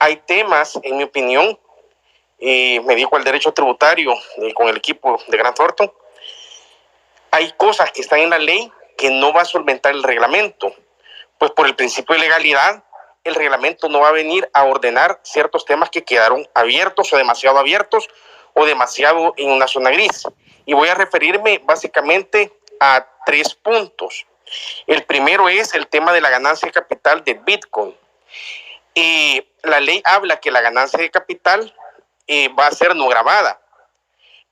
hay temas, en mi opinión, me dedico al derecho tributario con el equipo de Grant Thornton. Hay cosas que están en la ley que no va a solventar el reglamento, pues por el principio de legalidad, el reglamento no va a venir a ordenar ciertos temas que quedaron abiertos o demasiado en una zona gris. Y voy a referirme básicamente a 3 puntos. El primero es el tema de la ganancia de capital de Bitcoin. La ley habla que la ganancia de capital va a ser no grabada,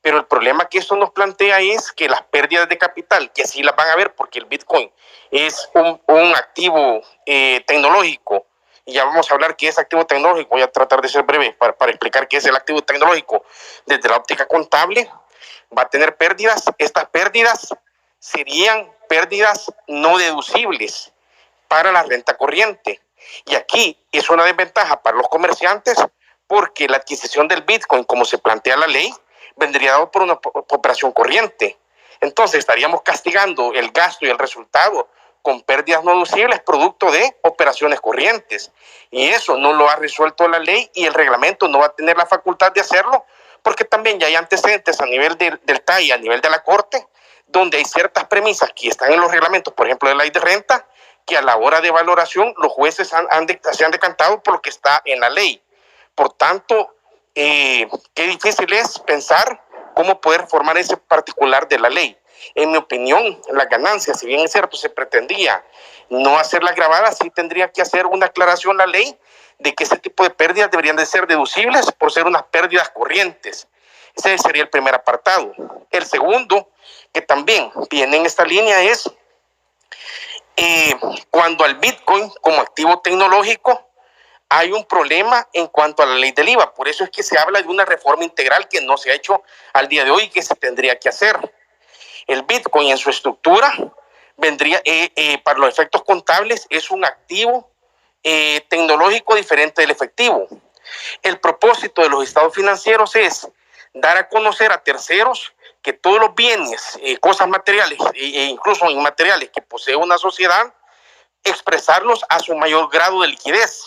pero el problema que esto nos plantea es que las pérdidas de capital, que sí las van a ver porque el Bitcoin es un activo tecnológico, y ya vamos a hablar qué es activo tecnológico. Voy a tratar de ser breve para explicar qué es el activo tecnológico desde la óptica contable. Va a tener pérdidas. Estas pérdidas serían pérdidas no deducibles para la renta corriente. Y aquí es una desventaja para los comerciantes porque la adquisición del Bitcoin, como se plantea la ley, vendría dado por una operación corriente. Entonces estaríamos castigando el gasto y el resultado con pérdidas no deducibles producto de operaciones corrientes. Y eso no lo ha resuelto la ley y el reglamento no va a tener la facultad de hacerlo porque también ya hay antecedentes a nivel del TAI, a nivel de la Corte, donde hay ciertas premisas que están en los reglamentos, por ejemplo, de la ley de renta, que a la hora de valoración los jueces se han decantado por lo que está en la ley. Por tanto, qué difícil es pensar cómo poder reformar ese particular de la ley. En mi opinión, las ganancias, si bien es cierto, se pretendía no hacerlas grabadas, sí tendría que hacer una aclaración la ley de que ese tipo de pérdidas deberían de ser deducibles por ser unas pérdidas corrientes. Ese sería el primer apartado. El segundo, que también viene en esta línea, es cuando al Bitcoin como activo tecnológico hay un problema en cuanto a la ley del IVA. Por eso es que se habla de una reforma integral que no se ha hecho al día de hoy y que se tendría que hacer. El Bitcoin en su estructura vendría, para los efectos contables, es un activo tecnológico diferente del efectivo. El propósito de los estados financieros es dar a conocer a terceros que todos los bienes, cosas materiales e incluso inmateriales que posee una sociedad, expresarlos a su mayor grado de liquidez,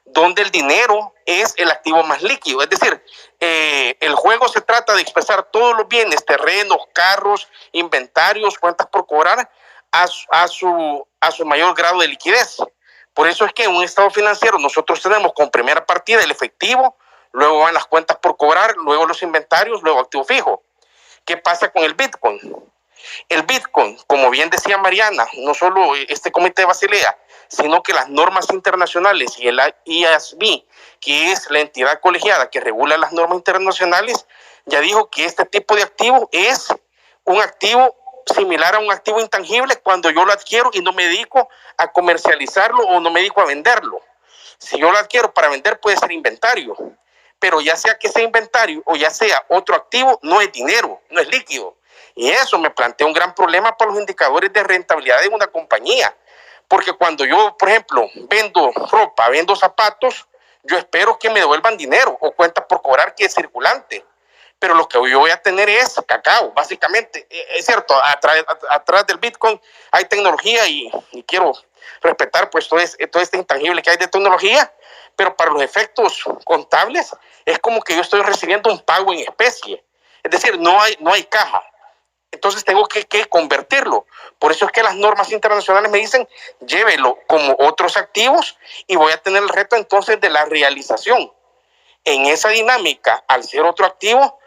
donde el dinero es el activo más líquido. Es decir, el juego se trata de expresar todos los bienes, terrenos, carros, inventarios, cuentas por cobrar, a su mayor grado de liquidez. Por eso es que en un estado financiero nosotros tenemos como primera partida el efectivo, luego van las cuentas por cobrar, luego los inventarios, luego activo fijo. ¿Qué pasa con el Bitcoin? El Bitcoin, como bien decía Mariana, no solo este comité de Basilea, sino que las normas internacionales y el IASB, que es la entidad colegiada que regula las normas internacionales, ya dijo que este tipo de activo es un activo similar a un activo intangible cuando yo lo adquiero y no me dedico a comercializarlo o no me dedico a venderlo. Si yo lo adquiero para vender puede ser inventario, pero ya sea que sea inventario o ya sea otro activo, no es dinero, no es líquido. Y eso me plantea un gran problema para los indicadores de rentabilidad de una compañía. Porque cuando yo, por ejemplo, vendo ropa, vendo zapatos, yo espero que me devuelvan dinero o cuenta por cobrar que es circulante. Pero lo que yo voy a tener es cacao, básicamente. Es cierto, atrás del Bitcoin hay tecnología y quiero respetar pues todo este intangible que hay de tecnología, pero para los efectos contables es como que yo estoy recibiendo un pago en especie. Es decir, no hay caja. Entonces tengo que convertirlo. Por eso es que las normas internacionales me dicen, llévelo como otros activos y voy a tener el reto entonces de la realización. En esa dinámica, al ser otro activo,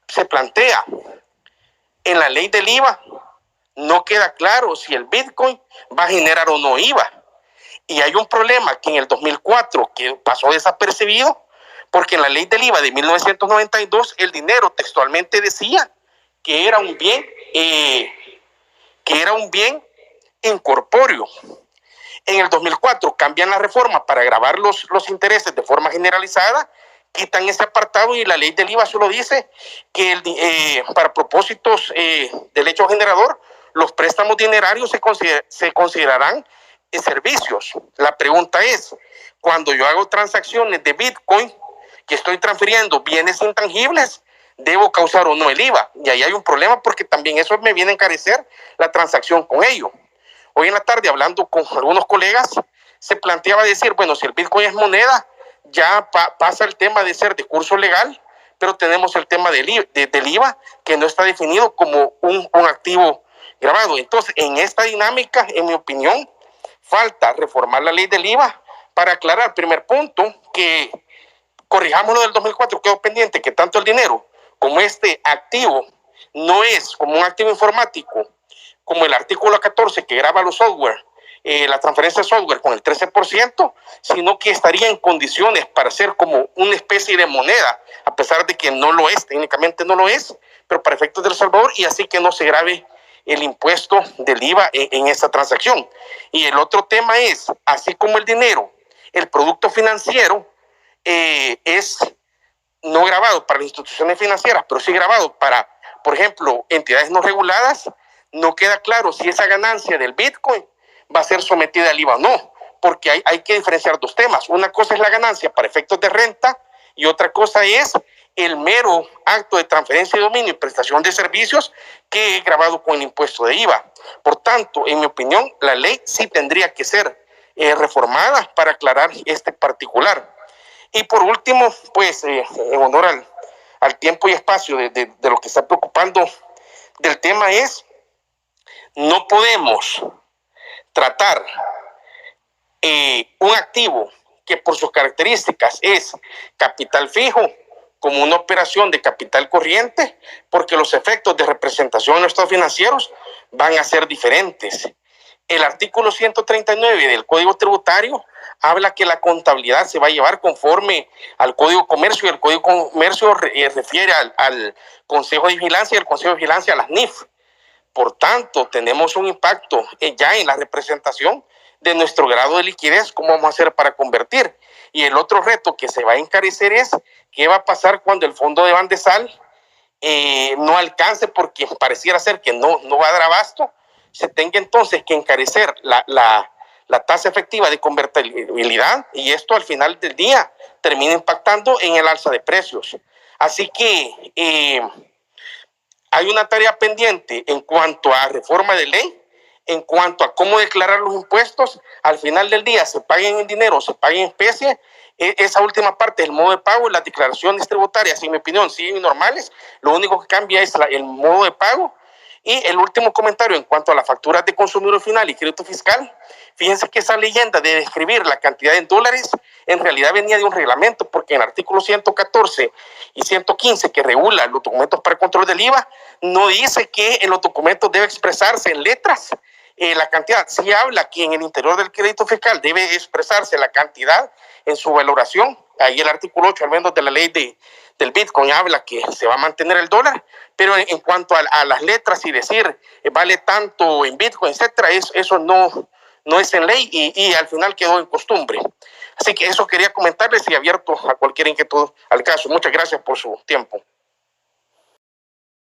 se plantea en la ley del IVA, no queda claro si el Bitcoin va a generar o no IVA. Y hay un problema que en el 2004 que pasó desapercibido, porque en la ley del IVA de 1992 el dinero textualmente decía que era un bien incorpóreo. En el 2004 cambian la reforma para gravar los intereses de forma generalizada, quitan ese apartado y la ley del IVA solo dice que para propósitos del hecho generador, los préstamos dinerarios se considerarán servicios. La pregunta es, cuando yo hago transacciones de Bitcoin, que estoy transfiriendo bienes intangibles, ¿debo causar o no el IVA? Y ahí hay un problema porque también eso me viene a encarecer la transacción con ello. Hoy en la tarde, hablando con algunos colegas, se planteaba decir, bueno, si el Bitcoin es moneda, ya pasa el tema de ser de curso legal, pero tenemos el tema del IVA que no está definido como un activo grabado. Entonces, en esta dinámica, en mi opinión, falta reformar la ley del IVA para aclarar, primer punto, que corrijamos lo del 2004, quedó pendiente que tanto el dinero como este activo no es como un activo informático, como el artículo 14 que graba los software, la transferencia de software con el 13%, sino que estaría en condiciones para ser como una especie de moneda, a pesar de que no lo es, técnicamente no lo es, pero para efectos de El Salvador, y así que no se grave el impuesto del IVA en esta transacción. Y el otro tema es, así como el dinero, el producto financiero es no grabado para las instituciones financieras, pero sí grabado para, por ejemplo, entidades no reguladas, no queda claro si esa ganancia del Bitcoin va a ser sometida al IVA o no, porque hay que diferenciar dos temas. Una cosa es la ganancia para efectos de renta y otra cosa es el mero acto de transferencia de dominio y prestación de servicios que es grabado con el impuesto de IVA. Por tanto, en mi opinión, la ley sí tendría que ser reformada para aclarar este particular. Y por último, pues, en honor al tiempo y espacio de lo que está preocupando del tema es, no podemos tratar un activo que por sus características es capital fijo como una operación de capital corriente, porque los efectos de representación en los estados financieros van a ser diferentes. El artículo 139 del Código Tributario habla que la contabilidad se va a llevar conforme al Código Comercio, y el Código Comercio refiere al Consejo de Vigilancia y el Consejo de Vigilancia a las NIF. Por tanto, tenemos un impacto ya en la representación de nuestro grado de liquidez, cómo vamos a hacer para convertir. Y el otro reto que se va a encarecer es qué va a pasar cuando el fondo de Bandesal no alcance, porque pareciera ser que no va a dar abasto. Se tenga entonces que encarecer la tasa efectiva de convertibilidad, y esto al final del día termina impactando en el alza de precios. Así que hay una tarea pendiente en cuanto a reforma de ley, en cuanto a cómo declarar los impuestos. Al final del día, se paguen en dinero, se paguen en especie. Esa última parte del modo de pago, las declaraciones tributarias, en mi opinión, siguen normales. Lo único que cambia es el modo de pago. Y el último comentario en cuanto a las facturas de consumidor final y crédito fiscal. Fíjense que esa leyenda de describir la cantidad en dólares en realidad venía de un reglamento, porque en el artículo 114 y 115 que regula los documentos para control del IVA, no dice que en los documentos debe expresarse en letras la cantidad. Sí habla que en el interior del crédito fiscal debe expresarse la cantidad en su valoración. Ahí el artículo 8, al menos de la ley del Bitcoin, habla que se va a mantener el dólar, pero en cuanto a las letras y decir vale tanto en Bitcoin, etcétera, eso no es en ley, y al final quedó en costumbre. Así que eso quería comentarles, y abierto a cualquier inquietud al caso. Muchas gracias por su tiempo.